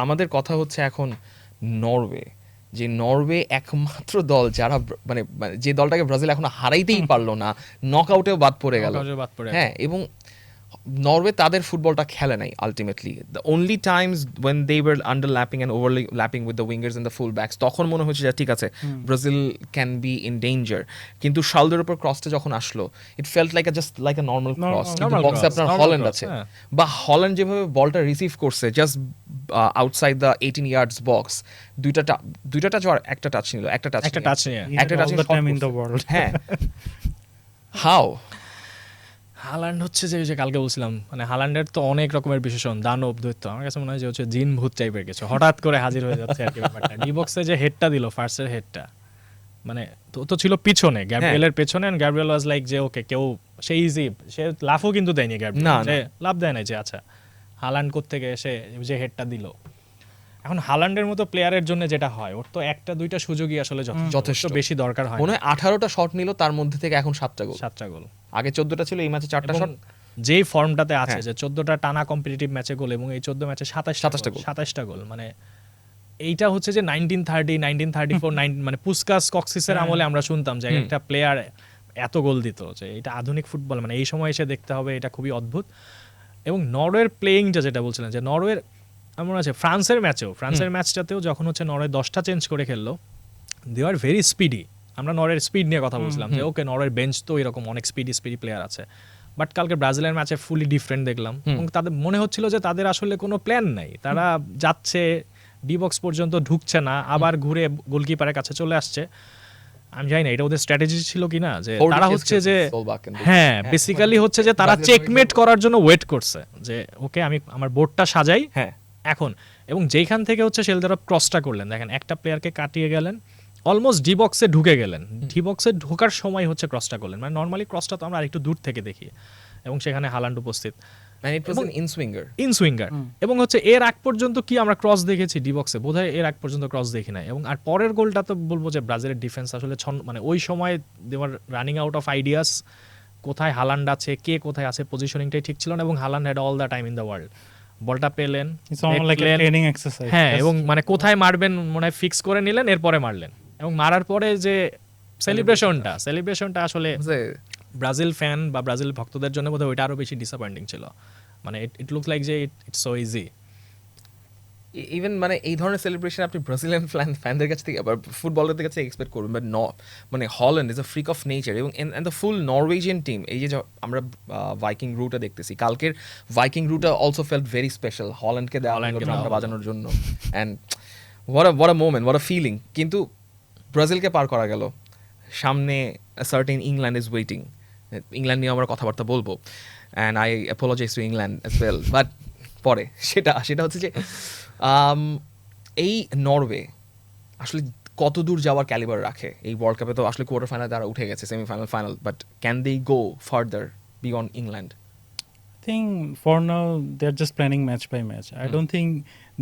আমাদের কথা হচ্ছে এখন নরওয়ে, যে নরওয়ে একমাত্র দল যারা মানে যে দলটাকে ব্রাজিল এখনো হারাইতেই পারলো না, নক আউটেও বাদ পড়ে গেল। হ্যাঁ, এবং নরওয়ে তাদের ফুটবলটা খেলে নাই ultimately. The only times when they were underlapping and overlapping with the wingers and the full backs, তখন মনে হচ্ছে যে ঠিক আছে Brazil can be in danger. কিন্তু শালদের উপর ক্রসটা যখন আসলো, it felt like just like a normal cross. কিন্তু বক্সে আপনার হল্যান্ড আছে, বা হল্যান্ড যেভাবে বলটা রিসিভ করছে জাস্ট আউটসাইড দ্য 18 ইয়ার্ডস বক্স, দুইটা টাচ আর একটা টাচ নিল, একটা টাচ হ্যাঁ। হাউ হালান্ড হচ্ছে যে কালকে বলছিলাম, মানে হালান্ডের তো অনেক রকমের বিশেষণ, দানব, দৈত্য। আমার কাছে মনে হয় যে হচ্ছে জিন ভূত টাইপের কিছু হঠাৎ করে হাজির হয়ে যাচ্ছে আর কি ব্যাপারটা। ডি বক্সে যে হেডটা দিল, ফার্স্টের হেডটা, মানে তো ছিল পিছনে, গ্যাব্রিয়েলের পেছনে, এন্ড গ্যাব্রিয়েল ওয়াজ লাইক যে ওকে কেউ, সে ইজি, সে লাফও কিন্তু দেয়নি গ্যাব্রিয়েল, যে লাফ দেয় না যে আচ্ছা হালান্ড কোত্থেকে এসে যে হেডটা দিল। এখন হালান্ডের মতো প্লেয়ারের জন্য যেটা হয়, ওর তো একটা দুইটা সুযোগই আসলে যথেষ্ট বেশি দরকার হয়। মনে হয় 18টা শট নিল, তার মধ্যে থেকে এখন 7টা গোল। আগে 14টা ছিল, এই ম্যাচে 4টা শট। যেই ফর্মটাতে আছে যে 14টা টানা কম্পিটিটিভ ম্যাচে গোল, এবং এই 14 ম্যাচে 27টা গোল, মানে এইটা হচ্ছে যে 1930 1934 মানে পুস্কাস কক্সিসের আমলে আমরা শুনতাম যে একটা প্লেয়ার এত গোল দিত, যে এটা আধুনিক ফুটবল, মানে এই সময় এসে দেখতে হবে, এটা খুবই অদ্ভুত। এবং নরওয়ের প্লেইংটা যেটা বলছিলেন, যে নরওয়ের এমন আছে, ফ্রান্সের ম্যাচটাতেও যখন হচ্ছে নরওয়ে 10টা চেঞ্জ করে খেললো, দে আর ভেরি স্পিডি। আমরা নরওয়ের স্পিড নিয়ে কথা বলছিলাম যে ওকে নরওয়ের বেঞ্চ তো এরকম অনেক স্পিডি প্লেয়ার আছে, বাট কালকে ব্রাজিলের ম্যাচে ফুলি ডিফারেন্ট দেখলাম। এবং তাদের মনে হচ্ছিল যে তাদের আসলে কোনো প্ল্যান নাই, তারা যাচ্ছে ডি বক্স পর্যন্ত ঢুকছে না, আবার ঘুরে গোলকিপারের কাছে চলে আসছে। আমি জানি না এটা ওদের স্ট্র্যাটেজি ছিল কিনা, যে তারা হচ্ছে যে হ্যাঁ বেসিক্যালি হচ্ছে যে তারা চেকমেট করার জন্য ওয়েট করছে, যে ওকে আমি আমার বোর্ডটা সাজাই এখন। এবং যেইখান থেকে হচ্ছে শেলদারফ ক্রসটা করলেন, দেখেন একটা প্লেয়ারকে কাটিয়ে গেলেন, অলমোস্ট ডি বক্সে ঢুকে গেলেন, ডি বক্সে ঢোকার সময় হচ্ছে ক্রসটা করলেন। মানে নর্মালি ক্রসটা তো আমরা আরেকটু দূর থেকে দেখি, এবং সেখানে হালান্ড উপস্থিত, ইনসুইঙ্গার। এবং হচ্ছে এর আগ পর্যন্ত কি আমরা ক্রস দেখেছি ডি বক্সে? বোধহয় এর আগ পর্যন্ত ক্রস দেখি নাই। এবং আর পরের গোলটা তো বলবো যে ব্রাজিলের ডিফেন্স আসলে মানে ওই সময় they were running out of ideas, কোথায় হালান্ড আছে, কে কোথায় আছে, পজিশনিংটাই ঠিক ছিল না, এবং Haaland had all the time in the world. বলটা পেলেন, হ্যাঁ, এবং মানে কোথায় মারবেন মনে হয় ফিক্স করে নিলেন, এরপরে মারলেন। এবং মারার পরে যে সেলিব্রেশনটা আসলে ব্রাজিল ফ্যান বা ব্রাজিল ভক্তদের জন্য বোধহয় ওইটা আরো বেশি ডিসঅ্যাপয়েন্টিং ছিল। মানে ইট লুকস লাইক যে ইটস সো ইজি। ইভেন মানে এই ধরনের সেলিব্রেশন আপনি ব্রাজিলিয়ান ফ্যানদের কাছ থেকে আবার ফুটবলারদের কাছে এক্সপেক্ট করবেন, বাট মানে Holland is a freak of nature. এবং and the full Norwegian team, এই যে আমরা ভাইকিং রুটা দেখতেছি, কালকের ভাইকিং রুটা অলসো ফেল্ট ভেরি স্পেশাল, হল্যান্ডকে দেওয়া ড্রামটা বাজানোর জন্য। And what a moment, what a feeling. কিন্তু ব্রাজিলকে পার করা গেল, সামনে certain England is waiting. England নিয়ে আমরা কথাবার্তা বলবো, and I apologise to England as well, but পরে সেটা হচ্ছে যে এই নরওয়ে আসলে কত দূর যাওয়ার ক্যালিবার রাখে এই ওয়ার্ল্ড কাপে। তো আসলে কোয়ার্টার ফাইনাল তারা উঠে গেছে, semifinal, final, but can they go further beyond England? I think for now they're just planning match by match. I don't think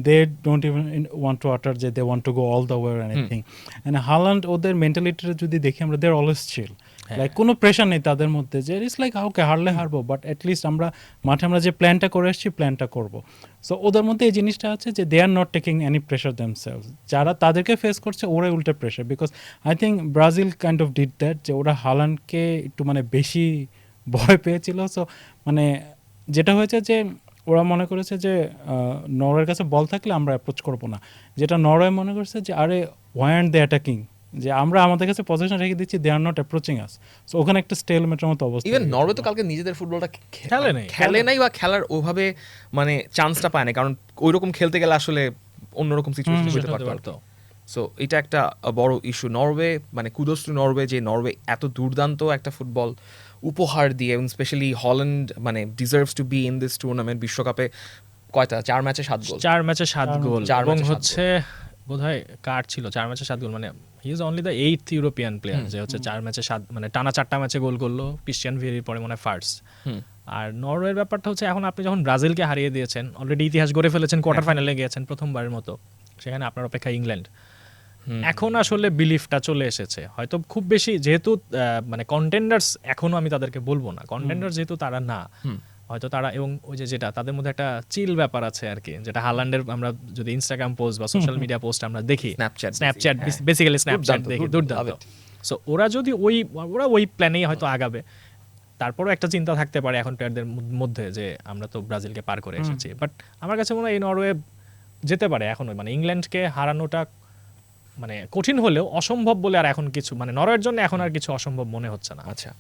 they don't even want to utter that they want to go all the way or anything. And Haaland ওদের mentality যদি দেখি আমরা, they're always chill. Like কোনো pressure নেই তাদের মধ্যে, যে it's like okay হারলে হারবো, বাট অ্যাটলিস্ট আমরা মাঠে আমরা যে প্ল্যানটা করে এসেছি প্ল্যানটা করবো। সো ওদের মধ্যে এই জিনিসটা আছে যে they are not taking any pressure themselves. যারা তাদেরকে ফেস করছে ওরাই উল্টে pressure, because I think Brazil kind of did that, যে ওরা হালান্ডকে একটু মানে বেশি ভয় পেয়েছিল। সো মানে যেটা হয়েছে যে ওরা মনে করেছে যে নরওয়ের কাছে বল থাকলে আমরা অ্যাপ্রোচ করবো না, যেটা নরওয়ে মনে করছে যে আরে ওয়াই আরন্ট দে অ্যাটাকিং, যে আমরা আমাদের কাছে পজিশন রেখে দিচ্ছি, they are not approaching us. So ওখানে একটা স্টেলমেটের মতো অবস্থা। ইভেন নরওয়ে তো কালকে নিজেদের ফুটবলটা খেলে নাই, বা খেলার ওভাবে মানে চান্সটা পায় না, কারণ ওইরকম খেলতে গেলে আসলে অন্যরকম সিচুয়েশন হতে পারতো। সো এটা একটা বড় ইস্যু। নরওয়ে মানে কুডোস টু নরওয়ে, যে নরওয়ে এত দুর্দান্ত একটা ফুটবল উপহার দিয়ে, এবং স্পেশালি হল্যান্ড মানে deserves to be in this tournament. বিশ্বকাপে কয়টা 4 ম্যাচে 7 গোল, এবং হচ্ছে বোধহয় কার ছিল 4 ম্যাচে 7 গোল, মানে he is only the 8th European player যে হচ্ছে 4 ম্যাচে 7 মানে টানা 4টা ম্যাচে গোল করলো, ক্রিশ্চিয়ান ভিয়েরির পরে মনে হয় ফার্স্ট। আর নরওয়ের ব্যাপারটা হচ্ছে, এখন আপনি যখন ব্রাজিলকে হারিয়ে দিয়েছেন, অলরেডি ইতিহাস গড়ে ফেলেছেন, কোয়ার্টার ফাইনালে গিয়েছেন প্রথমবারের মতো, সেখানে আপনার অপেক্ষা ইংল্যান্ড। এখন আসলে বিলিফটা চলে এসেছে, হয়তো খুব বেশি যেহেতু মানে কন্টেন্ডার্স, এখনো আমি তাদেরকে বলবো না কন্টেন্ডার, যেহেতু তারা না, হয়তো তারা, এবং ওই যে যেটা তাদের মধ্যে একটা চিল ব্যাপার আছে আর কি, যেটা হালান্ডের আমরা যদি ইনস্টাগ্রাম পোস্ট বা সোশ্যাল মিডিয়া পোস্ট আমরা দেখি, স্ন্যাপচ্যাট, বেসিক্যালি স্ন্যাপচ্যাট দেখি, দুর্দান্ত। সো ওরা যদি ওই প্ল্যানেই হয়তো আগাবে। তারপরও একটা চিন্তা থাকতে পারে এখন প্লেয়ারদের মধ্যে যে আমরা তো ব্রাজিলকে পার করে এসেছি, বাট আমার কাছে মনে হয় এই নরওয়ে যেতে পারে এখনো, মানে ইংল্যান্ডকে হারানোটা মানে কঠিন হলেও অসম্ভব বলে আর এখন কিছু, মানে নরওয়ের জন্য এখন আর কিছু অসম্ভব মনে হচ্ছে না। আচ্ছা